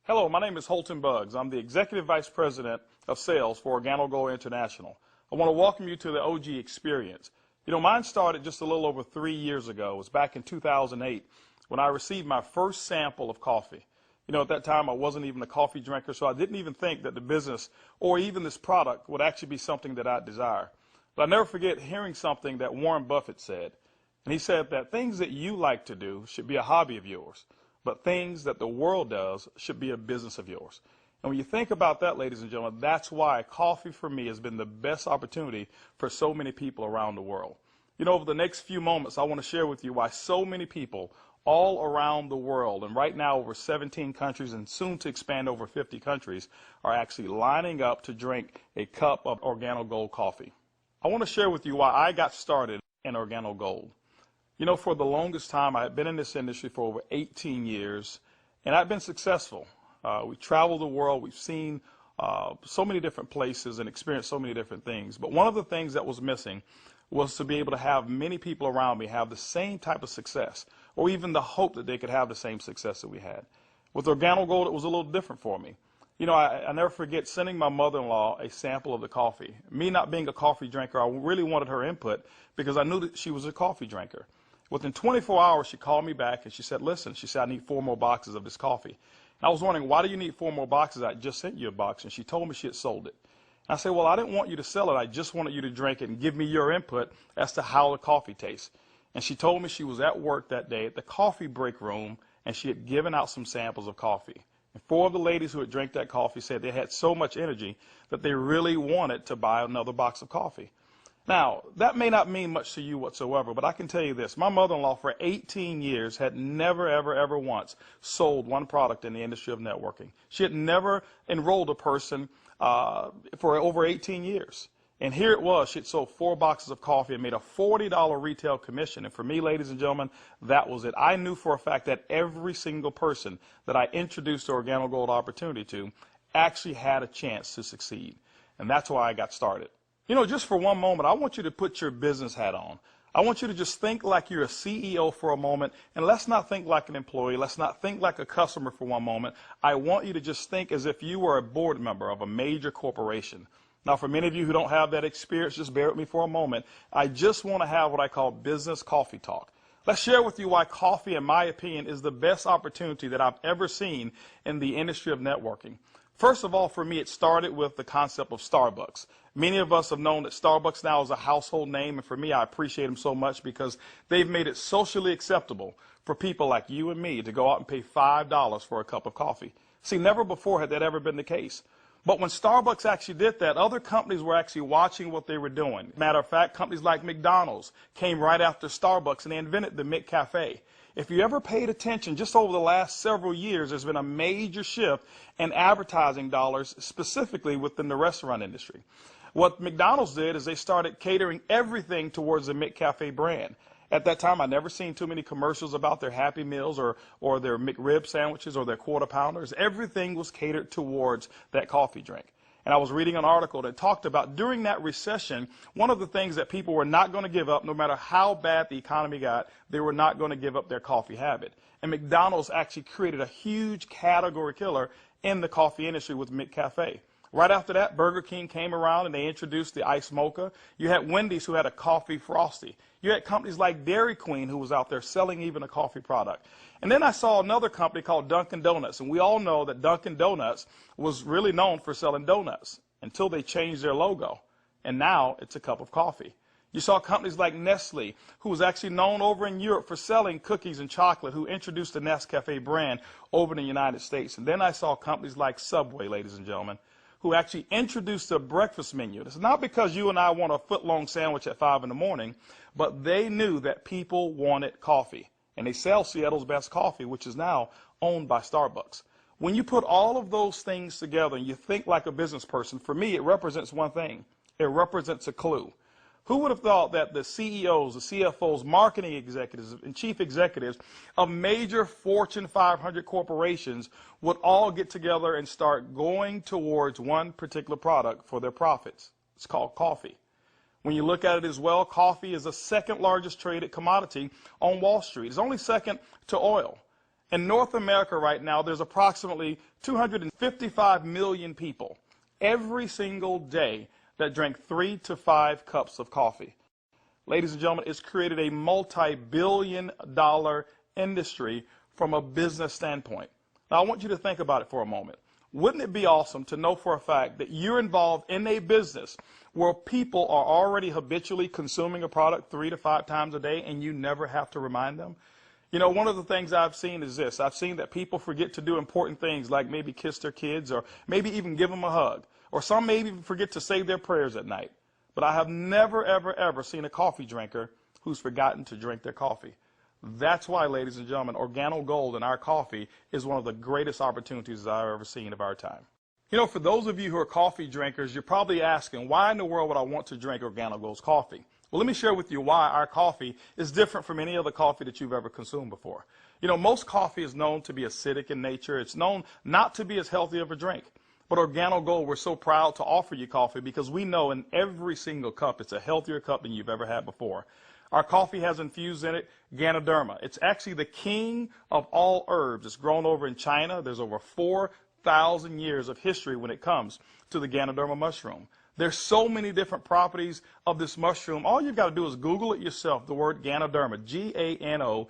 Hello, my name is Holton Buggs. I'm the Executive Vice President of Sales for Organo Gold International. I want to welcome you to the OG experience. Mine started just a little over 3 years ago. It was back in 2008 when I received my first sample of coffee. At that time I wasn't even a coffee drinker, so I didn't even think that the business or even this product would actually be something that I'd desire. But I'll never forget hearing something that Warren Buffett said. And he said that things that you like to do should be a hobby of yours, but things that the world does should be a business of yours. And when you think about that, ladies and gentlemen, that's why coffee for me has been the best opportunity for so many people around the world. Over the next few moments, I want to share with you why so many people all around the world, and right now over 17 countries and soon to expand over 50 countries, are actually lining up to drink a cup of Organo Gold coffee. I want to share with you why I got started in Organo Gold. For the longest time, I had been in this industry for over 18 years, and I've been successful. We traveled the world. We've seen so many different places and experienced so many different things. But one of the things that was missing was to be able to have many people around me have the same type of success, or even the hope that they could have the same success that we had. With Organo Gold, it was a little different for me. I never forget sending my mother-in-law a sample of the coffee. Me not being a coffee drinker, I really wanted her input because I knew that she was a coffee drinker. Within 24 hours, she called me back and she said, listen, she said, I need 4 more boxes of this coffee. And I was wondering, why do you need 4 more boxes? I just sent you a box. And she told me she had sold it. And I said, well, I didn't want you to sell it. I just wanted you to drink it and give me your input as to how the coffee tastes. And she told me she was at work that day at the coffee break room, and she had given out some samples of coffee. And 4 of the ladies who had drank that coffee said they had so much energy that they really wanted to buy another box of coffee. Now, that may not mean much to you whatsoever, but I can tell you this. My mother-in-law for 18 years had never, ever, ever once sold one product in the industry of networking. She had never enrolled a person for over 18 years. And here it was. She had sold 4 boxes of coffee and made a $40 retail commission. And for me, ladies and gentlemen, that was it. I knew for a fact that every single person that I introduced the Organo Gold opportunity to actually had a chance to succeed. And that's why I got started. Just for one moment, I want you to put your business hat on. I want you to just think like you're a CEO for a moment, and let's not think like an employee. Let's not think like a customer for one moment. I want you to just think as if you were a board member of a major corporation. Now, for many of you who don't have that experience, just bear with me for a moment. I just want to have what I call business coffee talk. Let's share with you why coffee, in my opinion, is the best opportunity that I've ever seen in the industry of networking. First of all, for me, it started with the concept of Starbucks. Many of us have known that Starbucks now is a household name, and for me, I appreciate them so much because they've made it socially acceptable for people like you and me to go out and pay $5 for a cup of coffee. See, never before had that ever been the case. But when Starbucks actually did that, other companies were actually watching what they were doing. Matter of fact, companies like McDonald's came right after Starbucks, and they invented the McCafe. If you ever paid attention, just over the last several years, there's been a major shift in advertising dollars, specifically within the restaurant industry. What McDonald's did is they started catering everything towards the McCafe brand. At that time, I'd never seen too many commercials about their Happy Meals or their McRib sandwiches or their Quarter Pounders. Everything was catered towards that coffee drink. And I was reading an article that talked about during that recession, one of the things that people were not going to give up, no matter how bad the economy got, they were not going to give up their coffee habit. And McDonald's actually created a huge category killer in the coffee industry with McCafe. Right after that, Burger King came around and they introduced the Iced Mocha. You had Wendy's who had a coffee frosty. You had companies like Dairy Queen who was out there selling even a coffee product. And then I saw another company called Dunkin' Donuts. And we all know that Dunkin' Donuts was really known for selling donuts until they changed their logo. And now it's a cup of coffee. You saw companies like Nestle, who was actually known over in Europe for selling cookies and chocolate, who introduced the Nescafe brand over in the United States. And then I saw companies like Subway, ladies and gentlemen, who actually introduced a breakfast menu. It's not because you and I want a foot-long sandwich at 5 in the morning, but they knew that people wanted coffee. And they sell Seattle's best coffee, which is now owned by Starbucks. When you put all of those things together and you think like a business person, for me, it represents one thing. It represents a clue. Who would have thought that the CEOs, the CFOs, marketing executives, and chief executives of major Fortune 500 corporations would all get together and start going towards one particular product for their profits? It's called coffee. When you look at it as well, coffee is the second largest traded commodity on Wall Street. It's only second to oil. In North America right now, there's approximately 255 million people every single day that drink 3 to 5 cups of coffee. Ladies and gentlemen, it's created a multi-billion-dollar industry from a business standpoint. Now, I want you to think about it for a moment. Wouldn't it be awesome to know for a fact that you're involved in a business where people are already habitually consuming a product 3 to 5 times a day and you never have to remind them? You know, one of the things I've seen is this. I've seen that people forget to do important things like maybe kiss their kids or maybe even give them a hug. Or some may even forget to say their prayers at night. But I have never, ever, ever seen a coffee drinker who's forgotten to drink their coffee. That's why, ladies and gentlemen, Organo Gold and our coffee is one of the greatest opportunities I've ever seen of our time. You know, for those of you who are coffee drinkers, you're probably asking, why in the world would I want to drink Organo Gold's coffee? Well, let me share with you why our coffee is different from any other coffee that you've ever consumed before. You know, most coffee is known to be acidic in nature. It's known not to be as healthy of a drink. But Organo Gold, we're so proud to offer you coffee because we know in every single cup it's a healthier cup than you've ever had before. Our coffee has infused in it Ganoderma. It's actually the king of all herbs. It's grown over in China. There's over 4,000 years of history when it comes to the Ganoderma mushroom. There's so many different properties of this mushroom. All you've got to do is Google it yourself, the word Ganoderma, G-A-N-O-D-E-R-M-A,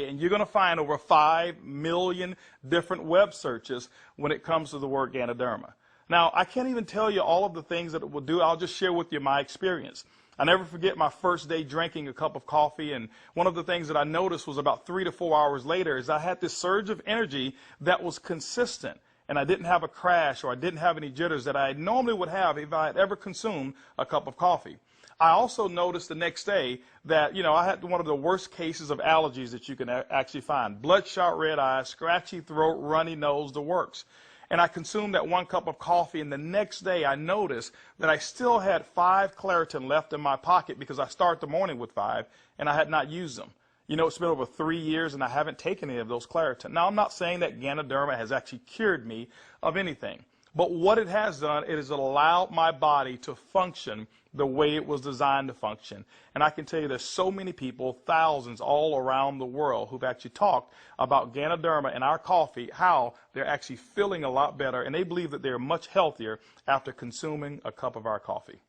and you're going to find over 5 million different web searches when it comes to the word Ganoderma. Now, I can't even tell you all of the things that it will do. I'll just share with you my experience. I never forget my first day drinking a cup of coffee, and one of the things that I noticed was about 3 to 4 hours later is I had this surge of energy that was consistent, and I didn't have a crash or I didn't have any jitters that I normally would have if I had ever consumed a cup of coffee. I also noticed the next day that, you know, I had one of the worst cases of allergies that you can actually find. Bloodshot red eyes, scratchy throat, runny nose, the works. And I consumed that 1 cup of coffee, and the next day I noticed that I still had 5 Claritin left in my pocket because I start the morning with 5, and I had not used them. You know, it's been over 3 years, and I haven't taken any of those Claritin. Now, I'm not saying that Ganoderma has actually cured me of anything, but what it has done, it has allowed my body to function the way it was designed to function. And I can tell you there's so many people, thousands all around the world, who've actually talked about Ganoderma and our coffee, how they're actually feeling a lot better, and they believe that they're much healthier after consuming a cup of our coffee.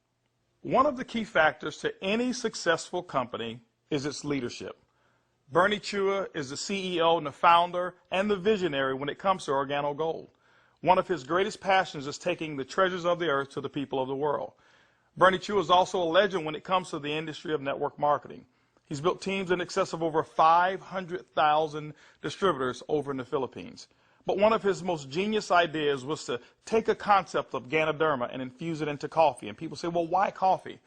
One of the key factors to any successful company is its leadership. Bernie Chua is the CEO and the founder and the visionary when it comes to Organo Gold. One of his greatest passions is taking the treasures of the earth to the people of the world. Bernie Chua is also a legend when it comes to the industry of network marketing. He's built teams in excess of over 500,000 distributors over in the Philippines. But one of his most genius ideas was to take a concept of Ganoderma and infuse it into coffee. And people say, well, why coffee?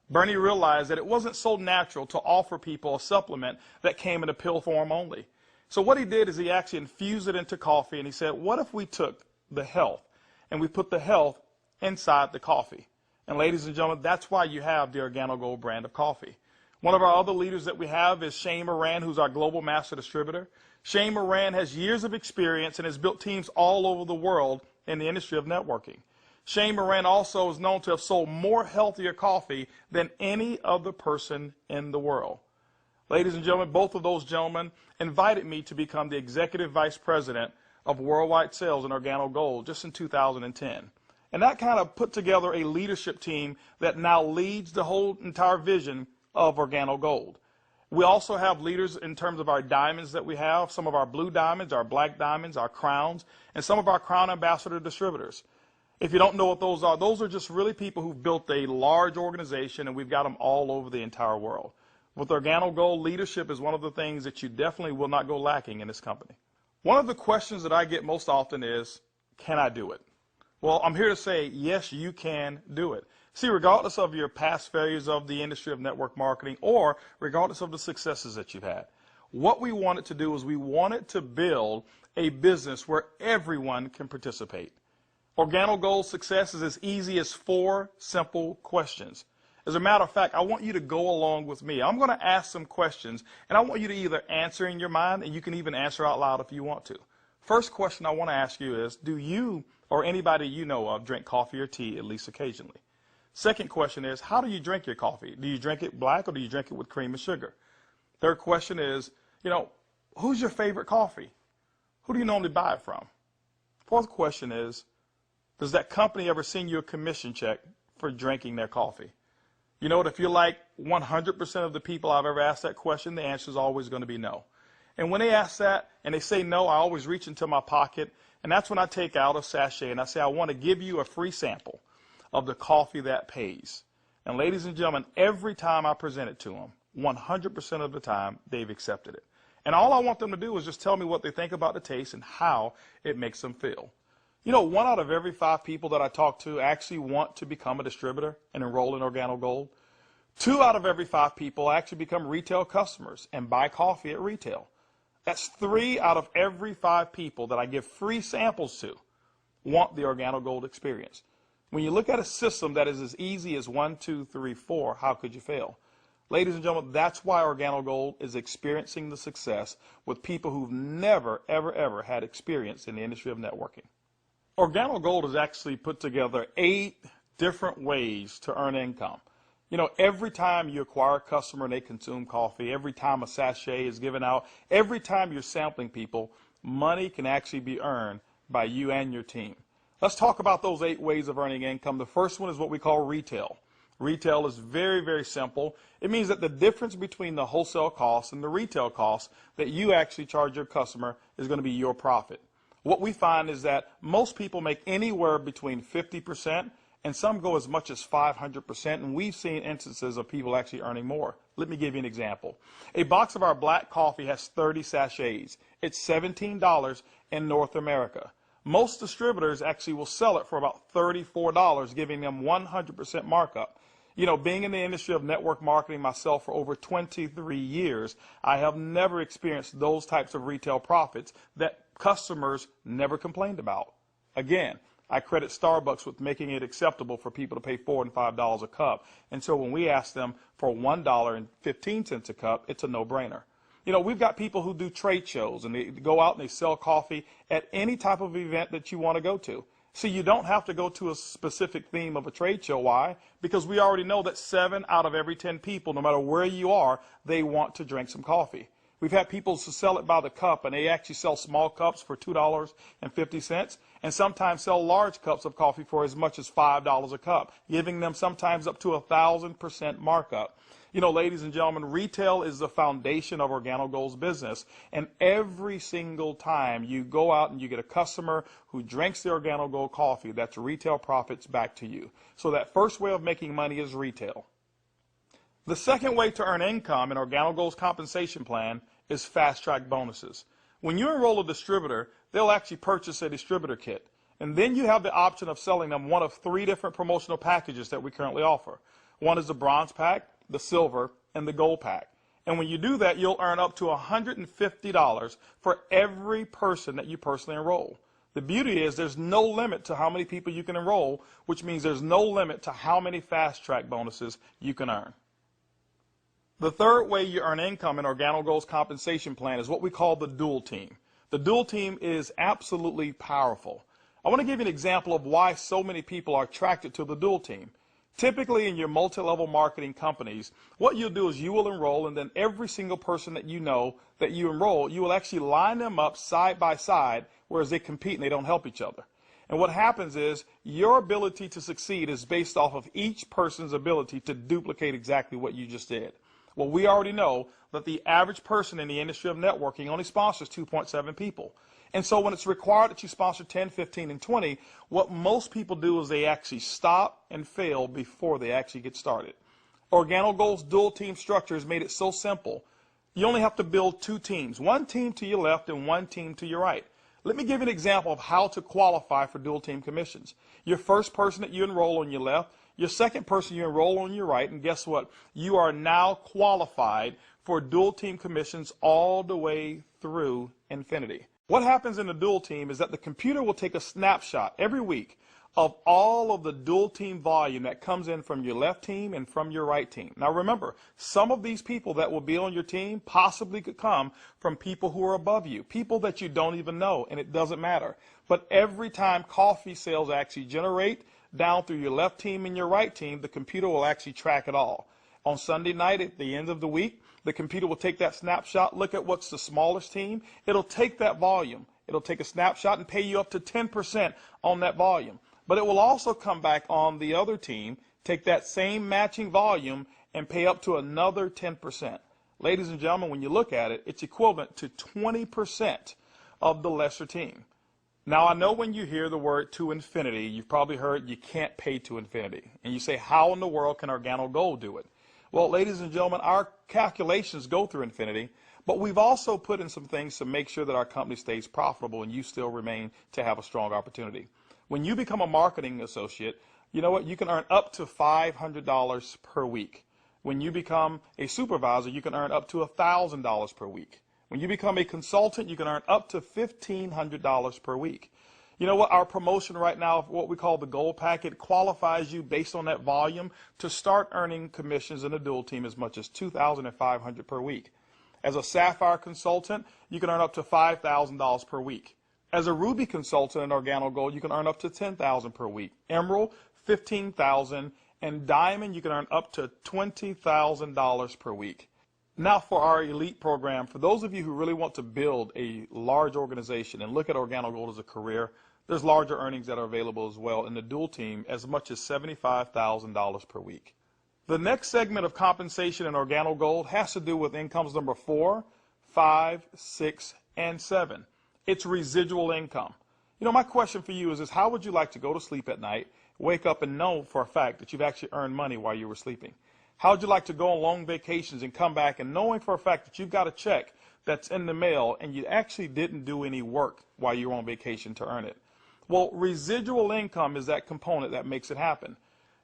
Bernie realized that it wasn't so natural to offer people a supplement that came in a pill form only. So what he did is he actually infused it into coffee, and he said, what if we took the health and we put the health inside the coffee? And ladies and gentlemen, that's why you have the Organo Gold brand of coffee. One of our other leaders that we have is Shane Moran, who's our global master distributor. Shane Moran has years of experience and has built teams all over the world in the industry of networking. Shane Moran also is known to have sold more healthier coffee than any other person in the world. Ladies and gentlemen, both of those gentlemen invited me to become the Executive Vice President of Worldwide Sales in Organo Gold just in 2010. And that kind of put together a leadership team that now leads the whole entire vision of Organo Gold. We also have leaders in terms of our diamonds that we have, some of our blue diamonds, our black diamonds, our crowns, and some of our crown ambassador distributors. If you don't know what those are just really people who've built a large organization, and we've got them all over the entire world. With Organo Gold, leadership is one of the things that you definitely will not go lacking in this company. One of the questions that I get most often is, can I do it? Well, I'm here to say, yes, you can do it. See, regardless of your past failures of the industry of network marketing or regardless of the successes that you've had, what we wanted to do is we wanted to build a business where everyone can participate. Organo Gold's success is as easy as 4 simple questions. As a matter of fact, I want you to go along with me. I'm going to ask some questions, and I want you to either answer in your mind, and you can even answer out loud if you want to. First question I want to ask you is, do you or anybody you know of drink coffee or tea at least occasionally? Second question is, how do you drink your coffee? Do you drink it black or do you drink it with cream and sugar? Third question is, Who's your favorite coffee? Who do you normally buy it from? Fourth question is, does that company ever send you a commission check for drinking their coffee? You know what, if you're like 100% of the people I've ever asked that question, the answer is always going to be no. And when they ask that and they say no, I always reach into my pocket, and that's when I take out a sachet and I say, I want to give you a free sample of the coffee that pays. And ladies and gentlemen, every time I present it to them, 100% of the time, they've accepted it. And all I want them to do is just tell me what they think about the taste and how it makes them feel. You know, 1 out of every 5 people that I talk to actually want to become a distributor and enroll in Organo Gold. 2 out of every 5 people actually become retail customers and buy coffee at retail. That's 3 out of every 5 people that I give free samples to want the Organo Gold experience. When you look at a system that is as easy as 1, 2, 3, 4, how could you fail? Ladies and gentlemen, that's why Organo Gold is experiencing the success with people who've never, ever had experience in the industry of networking. Organo Gold has actually put together 8 different ways to earn income. You know, every time you acquire a customer and they consume coffee, every time a sachet is given out, every time you're sampling people, money can actually be earned by you and your team. Let's talk about those 8 ways of earning income. The first one is what we call retail. Retail is very simple. It means that the difference between the wholesale cost and the retail cost that you actually charge your customer is going to be your profit. What we find is that most people make anywhere between 50% and some go as much as 500%, and we've seen instances of people actually earning more. Let me give you an example. A box of our black coffee has 30 sachets. It's $17 in North America. Most distributors actually will sell it for about $34, giving them 100% markup. You know, being in the industry of network marketing myself for over 23 years, I have never experienced those types of retail profits that customers never complained about. Again, I credit Starbucks with making it acceptable for people to pay $4 and $5 a cup. And so when we ask them for $1.15 a cup, it's a no-brainer. You know, we've got people who do trade shows and they go out and they sell coffee at any type of event that you want to go to. See, you don't have to go to a specific theme of a trade show. Why? Because we already know that 7 out of every 10 people, no matter where you are, they want to drink some coffee. We've had people who sell it by the cup, and they actually sell small cups for $2.50, and sometimes sell large cups of coffee for as much as $5 a cup, giving them sometimes up to 1,000% markup. You know, ladies and gentlemen, retail is the foundation of Organo Gold's business, and every single time you go out and you get a customer who drinks the Organo Gold coffee, that's retail profits back to you. So that first way of making money is retail. The second way to earn income in Organo Gold's compensation plan is fast-track bonuses. When you enroll a distributor, they'll actually purchase a distributor kit, and then you have the option of selling them one of 3 different promotional packages that we currently offer. One is the bronze pack, the silver, and the gold pack. And when you do that, you'll earn up to $150 for every person that you personally enroll. The beauty is there's no limit to how many people you can enroll, which means there's no limit to how many fast-track bonuses you can earn. The third way you earn income in Organo Gold's compensation plan is what we call the dual team. The dual team is absolutely powerful. I want to give you an example of why so many people are attracted to the dual team. Typically in your multi-level marketing companies, what you'll do is you will enroll, and then every single person that you know that you enroll, you will actually line them up side by side, whereas they compete and they don't help each other. And what happens is your ability to succeed is based off of each person's ability to duplicate exactly what you just did. Well, we already know that the average person in the industry of networking only sponsors 2.7 people. And so when it's required that you sponsor 10, 15, and 20, what most people do is they actually stop and fail before they actually get started. Organo Gold's dual team structure has made it so simple. You only have to build 2 teams, 1 team to your left and 1 team to your right. Let me give you an example of how to qualify for dual team commissions. Your first person that you enroll on your left, your second person you enroll on your right, and guess what? You are now qualified for dual team commissions all the way through infinity. What happens in the dual team is that the computer will take a snapshot every week of all of the dual team volume that comes in from your left team and from your right team. Now remember, some of these people that will be on your team possibly could come from people who are above you, people that you don't even know, and it doesn't matter. But every time coffee sales actually generate down through your left team and your right team, the computer will actually track it all. On Sunday night at the end of the week, The computer will take that snapshot, look at what's the smallest team. It'll take that volume. It'll take a snapshot and pay you up to 10% on that volume. But it will also come back on the other team, take that same matching volume and pay up to another 10%. Ladies and gentlemen, when you look at it, it's equivalent to 20% of the lesser team. Now, I know when you hear the word to infinity, you've probably heard you can't pay to infinity. And you say, how in the world can Organo Gold do it? Well, ladies and gentlemen, our calculations go through infinity, but we've also put in some things to make sure that our company stays profitable and you still remain to have a strong opportunity. When you become a marketing associate, you know what? You can earn up to $500 per week. When you become a supervisor, you can earn up to $1,000 per week. When you become a consultant, you can earn up to $1,500 per week. You know what? Our promotion right now, what we call the Gold Packet, qualifies you based on that volume to start earning commissions in the dual team as much as $2,500 per week. As a Sapphire consultant, you can earn up to $5,000 per week. As a Ruby consultant in Organo Gold, you can earn up to $10,000 per week. Emerald, $15,000, and Diamond, you can earn up to $20,000 per week. Now for our elite program, for those of you who really want to build a large organization and look at Organo Gold as a career, there's larger earnings that are available as well in the dual team, as much as $75,000 per week. The next segment of compensation in Organo Gold has to do with incomes number 4, 5, 6, and 7. It's residual income. You know, my question for you is how would you like to go to sleep at night, wake up and know for a fact that you've actually earned money while you were sleeping? How would you like to go on long vacations and come back and knowing for a fact that you've got a check that's in the mail and you actually didn't do any work while you were on vacation to earn it? Well, residual income is that component that makes it happen.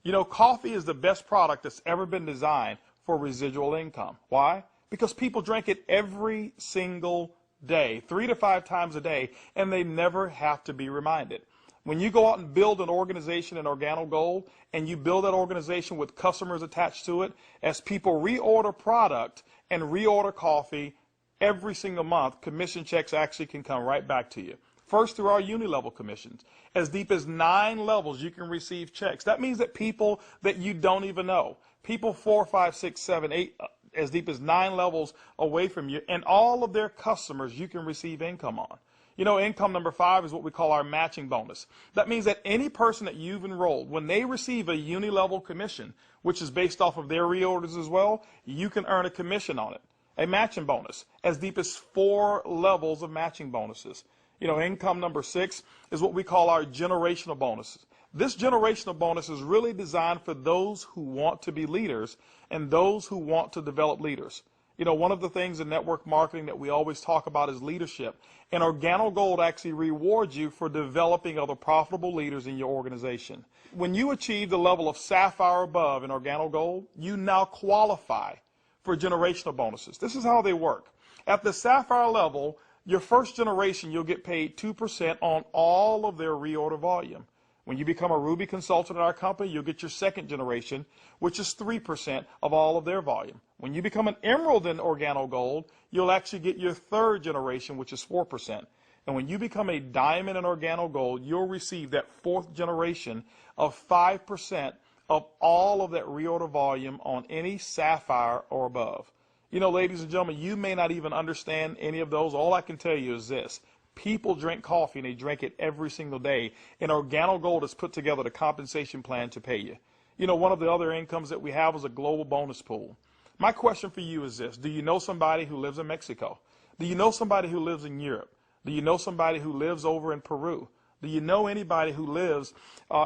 You know, coffee is the best product that's ever been designed for residual income. Why? Because people drink it every single day, 3 to 5 times a day, and they never have to be reminded. When you go out and build an organization in Organo Gold, and you build that organization with customers attached to it, as people reorder product and reorder coffee every single month, commission checks actually can come right back to you. First, through our uni-level commissions. As deep as 9 levels, you can receive checks. That means that people that you don't even know, people 4, 5, 6, 7, 8, as deep as 9 levels away from you, and all of their customers you can receive income on. You know, income number 5 is what we call our matching bonus. That means that any person that you've enrolled, when they receive a uni-level commission, which is based off of their reorders as well, you can earn a commission on it, a matching bonus, as deep as 4 levels of matching bonuses. You know, income number 6 is what we call our generational bonuses. This generational bonus is really designed for those who want to be leaders and those who want to develop leaders. You know, one of the things in network marketing that we always talk about is leadership. And Organo Gold actually rewards you for developing other profitable leaders in your organization. When you achieve the level of Sapphire above in Organo Gold, you now qualify for generational bonuses. This is how they work. At the Sapphire level, your first generation, you'll get paid 2% on all of their reorder volume. When you become a Ruby consultant in our company, you'll get your second generation, which is 3% of all of their volume. When you become an Emerald in Organo Gold, you'll actually get your third generation, which is 4%. And when you become a Diamond in Organo Gold, you'll receive that fourth generation of 5% of all of that reorder volume on any Sapphire or above. You know, ladies and gentlemen, you may not even understand any of those. All I can tell you is this. People drink coffee, and they drink it every single day. And Organo Gold has put together the compensation plan to pay you. You know, one of the other incomes that we have is a global bonus pool. My question for you is this. Do you know somebody who lives in Mexico? Do you know somebody who lives in Europe? Do you know somebody who lives over in Peru? Do you know anybody who lives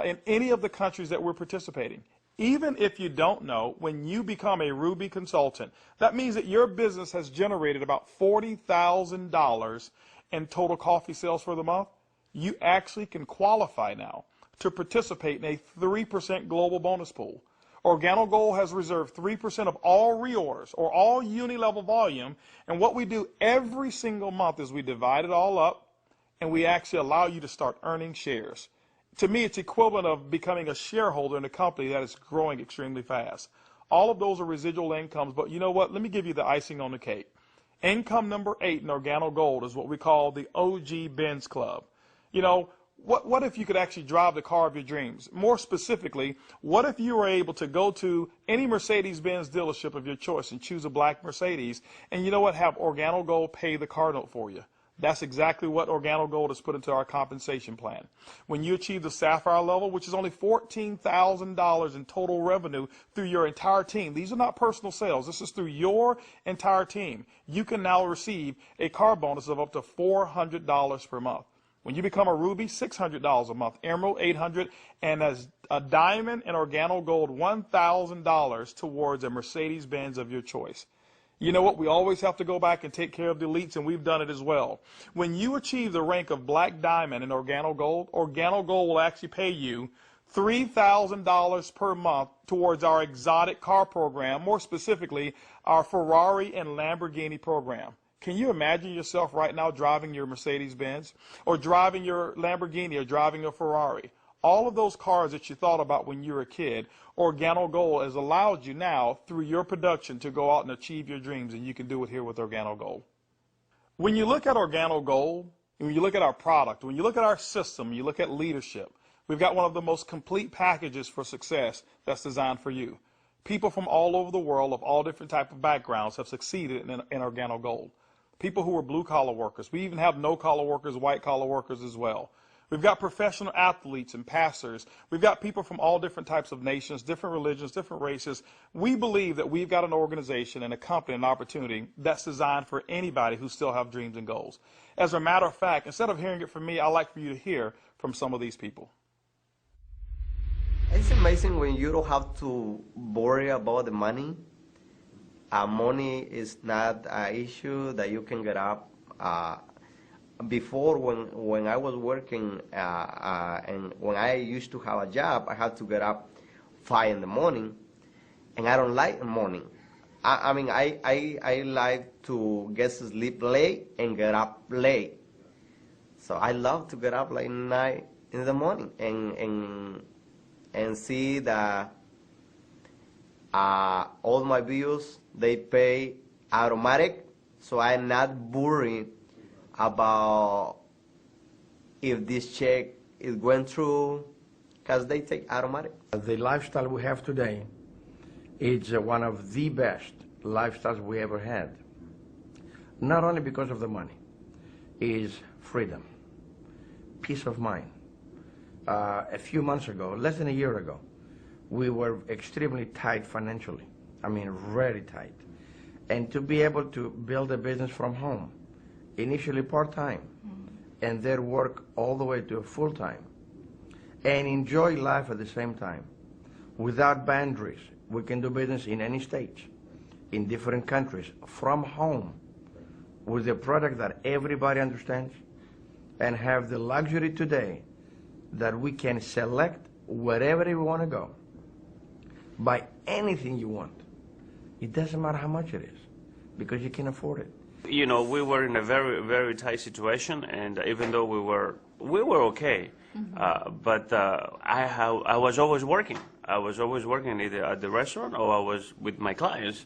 in any of the countries that we're participating? Even if you don't know, when you become a Ruby consultant, that means that your business has generated about $40,000 in total coffee sales for the month. You actually can qualify now to participate in a 3% global bonus pool. Organo Gold has reserved 3% of all reorders or all uni-level volume, and what we do every single month is we divide it all up, and we actually allow you to start earning shares. To me, it's equivalent of becoming a shareholder in a company that is growing extremely fast. All of those are residual incomes, but you know what? Let me give you the icing on the cake. Income number 8 in Organo Gold is what we call the OG Benz Club. You know, What if you could actually drive the car of your dreams? More specifically, what if you were able to go to any Mercedes-Benz dealership of your choice and choose a black Mercedes, and you know what, have Organo Gold pay the car note for you? That's exactly what Organo Gold has put into our compensation plan. When you achieve the Sapphire level, which is only $14,000 in total revenue through your entire team, these are not personal sales, this is through your entire team, you can now receive a car bonus of up to $400 per month. When you become a Ruby, $600 a month, Emerald, $800, and as a Diamond and Organo Gold, $1,000 towards a Mercedes-Benz of your choice. You know what? We always have to go back and take care of the elites, and we've done it as well. When you achieve the rank of Black Diamond in Organo Gold will actually pay you $3,000 per month towards our exotic car program, more specifically, our Ferrari and Lamborghini program. Can you imagine yourself right now driving your Mercedes-Benz, or driving your Lamborghini, or driving a Ferrari? All of those cars that you thought about when you were a kid, Organo Gold has allowed you now, through your production, to go out and achieve your dreams, and you can do it here with Organo Gold. When you look at Organo Gold, when you look at our product, when you look at our system, you look at leadership, we've got one of the most complete packages for success that's designed for you. People from all over the world, of all different types of backgrounds, have succeeded in Organo Gold. People who are blue-collar workers. We even have no-collar workers, white-collar workers as well. We've got professional athletes and pastors. We've got people from all different types of nations, different religions, different races. We believe that we've got an organization and a company, an opportunity that's designed for anybody who still have dreams and goals. As a matter of fact, instead of hearing it from me, I'd like for you to hear from some of these people. It's amazing when you don't have to worry about the money. Money is not an issue that you can get up. Before, when I was working and when I used to have a job, I had to get up 5 in the morning, and I don't like the morning. I like to get to sleep late and get up late. So I love to get up like 9 in the morning and see that all my bills, they pay automatic, so I'm not worried about if this check is going through, because they take automatic. The lifestyle we have today is one of the best lifestyles we ever had. Not only because of the money, is freedom, peace of mind. A few months ago, less than a year ago, we were extremely tight financially. I mean, really tight. And to be able to build a business from home, initially part-time, and then work all the way to full-time, and enjoy life at the same time, without boundaries. We can do business in any state, in different countries, from home, with a product that everybody understands, and have the luxury today that we can select wherever we want to go, buy anything you want. It doesn't matter how much it is, because you can afford it. You know, we were in a very, very tight situation, and even though we were okay, but I was always working. I was always working either at the restaurant or I was with my clients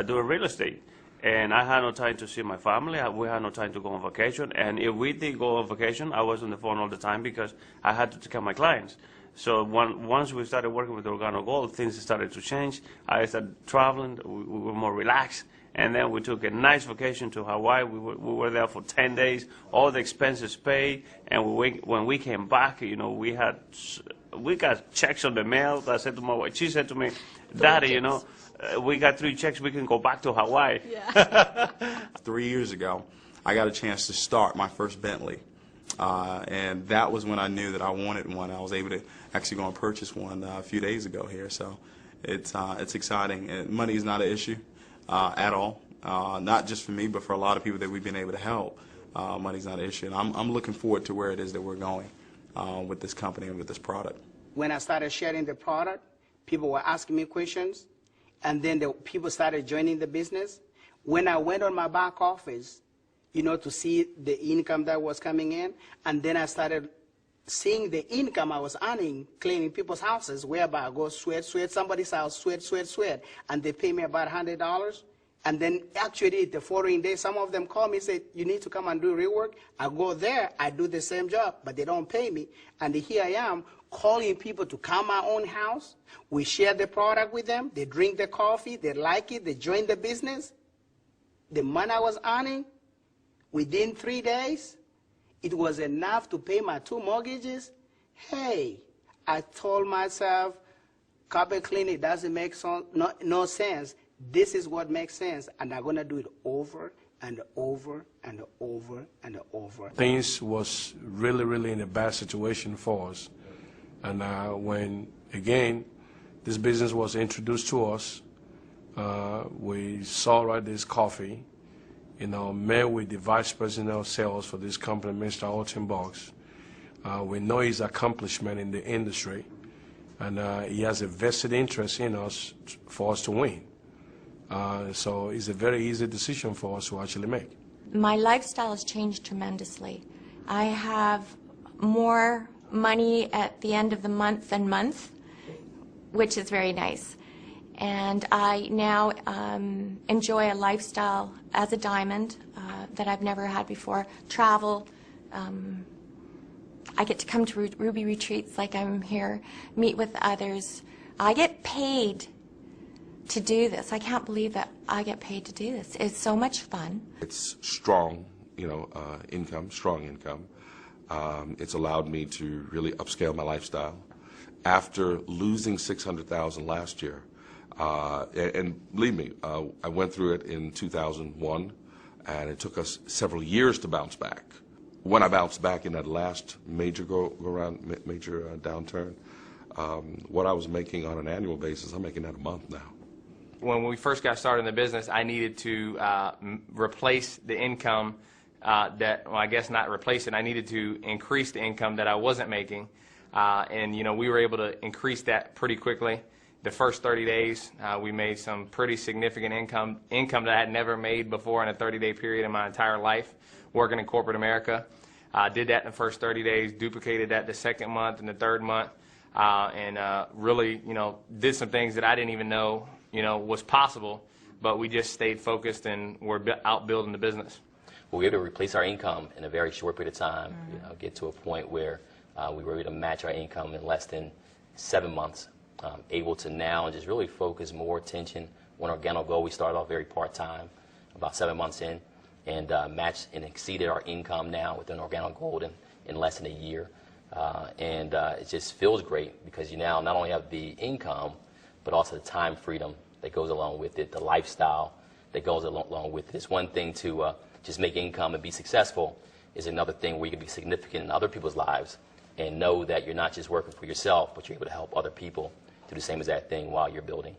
doing real estate. And I had no time to see my family. We had no time to go on vacation. And if we did go on vacation, I was on the phone all the time because I had to take care of my clients. So once we started working with Organo Gold, things started to change. I started traveling. We were more relaxed. And then we took a nice vacation to Hawaii. We were there for 10 days, all the expenses paid. And when we came back, you know, we got checks on the mail. I said to my wife, she said to me, Daddy, you know, we got 3 checks, we can go back to Hawaii. Yeah. 3 years ago, I got a chance to start my first Bentley. And that was when I knew that I wanted one. I was able to actually go and purchase one a few days ago here. So it's exciting. And money is not an issue at all. Not just for me, but for a lot of people that we've been able to help. Money's not an issue. And I'm looking forward to where it is that we're going with this company and with this product. When I started sharing the product, people were asking me questions. And then the people started joining the business. When I went on my back office, you know, to see the income that was coming in, and then I started seeing the income I was earning cleaning people's houses, whereby I go sweat somebody's house, sweat, and they pay me about $100, And then actually the following day, some of them call me and say, you need to come and do rework. I go there, I do the same job, but they don't pay me. And here I am calling people to come my own house. We share the product with them. They drink the coffee. They like it. They join the business. The money I was earning, within 3 days, it was enough to pay my 2 mortgages. Hey, I told myself, carpet cleaning doesn't make no sense. This is what makes sense, and I'm going to do it over and over and over and over. Things was really in a bad situation for us. And when, again, this business was introduced to us, we saw this coffee, met with the vice president of sales for this company, Mr. Alton Box. We know his accomplishment in the industry, and he has a vested interest in us for us to win. So it's a very easy decision for us to actually make. My lifestyle has changed tremendously. I have more money at the end of the month than month, which is very nice. And I now enjoy a lifestyle as a diamond that I've never had before. Travel. I get to come to Ruby retreats like I'm here, meet with others. I get paid to do this. I can't believe that I get paid to do this. It's so much fun. It's strong, income, strong income. It's allowed me to really upscale my lifestyle. After losing $600,000 last year, and believe me, I went through it in 2001, and it took us several years to bounce back. When I bounced back in that last major downturn, what I was making on an annual basis, I'm making that a month now. When we first got started in the business, I needed to replace the income I guess not replace it. I needed to increase the income that I wasn't making. And we were able to increase that pretty quickly. The first 30 days, we made some pretty significant income that I had never made before in a 30-day period in my entire life working in corporate America. Did that in the first 30 days, duplicated that the second month and the third month, and really, did some things that I didn't even know, was possible, but we just stayed focused and we're out building the business. Well, we were able to replace our income in a very short period of time, get to a point where we were able to match our income in less than 7 months, able to now just really focus more attention on Organo Gold. We started off very part-time, about 7 months in, and matched and exceeded our income now within Organo Gold in less than a year. It just feels great because you now not only have the income, but also the time freedom that goes along with it, the lifestyle that goes along with it. It's one thing to just make income and be successful, is another thing where you can be significant in other people's lives and know that you're not just working for yourself, but you're able to help other people do the same exact thing while you're building.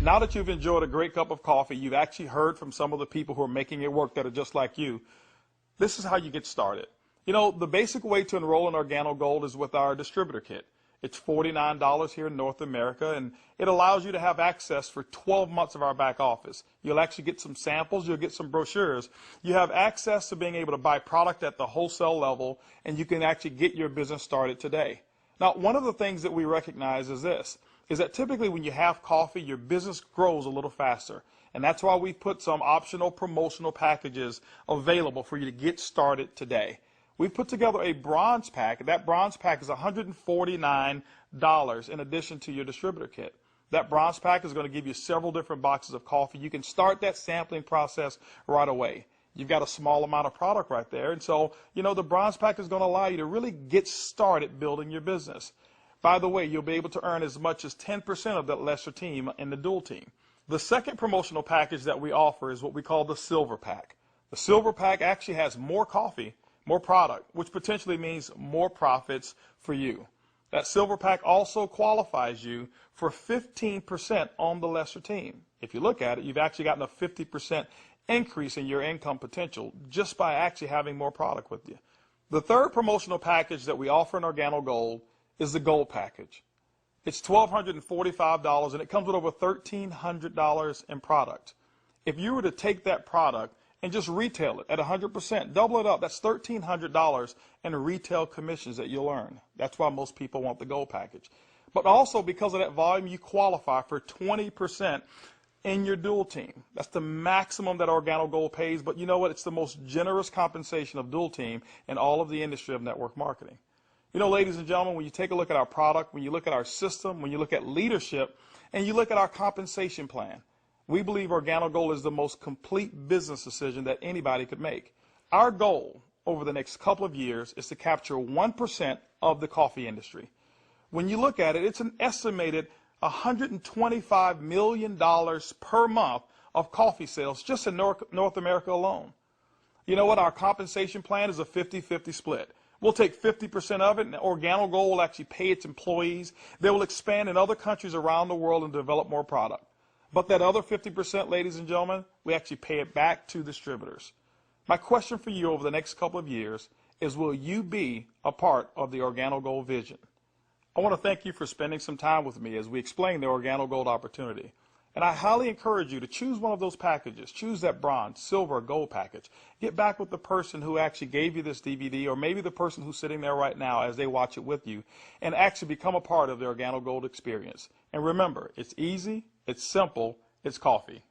Now that you've enjoyed a great cup of coffee, you've actually heard from some of the people who are making it work that are just like you. This is how you get started. The basic way to enroll in Organo Gold is with our distributor kit. It's $49 here in North America, and it allows you to have access for 12 months of our back office. You'll actually get some samples, you'll get some brochures. You have access to being able to buy product at the wholesale level, and you can actually get your business started today. Now, one of the things that we recognize is this, is that typically when you have coffee, your business grows a little faster. And that's why we put some optional promotional packages available for you to get started today. We've put together a bronze pack. That bronze pack is $149 in addition to your distributor kit. That bronze pack is going to give you several different boxes of coffee. You can start that sampling process right away. You've got a small amount of product right there. And so, the bronze pack is going to allow you to really get started building your business. By the way, you'll be able to earn as much as 10% of that lesser team in the dual team. The second promotional package that we offer is what we call the silver pack. The silver pack actually has more coffee, more product, which potentially means more profits for you. That silver pack also qualifies you for 15% on the lesser team. If you look at it, you've actually gotten a 50% increase in your income potential just by actually having more product with you. The third promotional package that we offer in Organo Gold is the Gold package. It's $1,245 and it comes with over $1,300 in product. If you were to take that product and just retail it at 100%, double it up, that's $1,300 in retail commissions that you'll earn. That's why most people want the Gold package. But also because of that volume, you qualify for 20% in your dual team. That's the maximum that Organo Gold pays, but you know what? It's the most generous compensation of dual team in all of the industry of network marketing. You know, ladies and gentlemen, when you take a look at our product, when you look at our system, when you look at leadership, and you look at our compensation plan, we believe Organo Gold is the most complete business decision that anybody could make. Our goal over the next couple of years is to capture 1% of the coffee industry. When you look at it, it's an estimated $125 million per month of coffee sales just in North America alone. You know what? Our compensation plan is a 50-50 split. We'll take 50% of it, and Organo Gold will actually pay its employees. They will expand in other countries around the world and develop more product. But that other 50%, ladies and gentlemen, we actually pay it back to distributors. My question for you over the next couple of years is, will you be a part of the Organo Gold vision? I want to thank you for spending some time with me as we explain the Organo Gold opportunity. And I highly encourage you to choose one of those packages. Choose that bronze, silver, or gold package. Get back with the person who actually gave you this DVD, or maybe the person who's sitting there right now as they watch it with you, and actually become a part of the Organo Gold experience. And remember, it's easy, it's simple, it's coffee.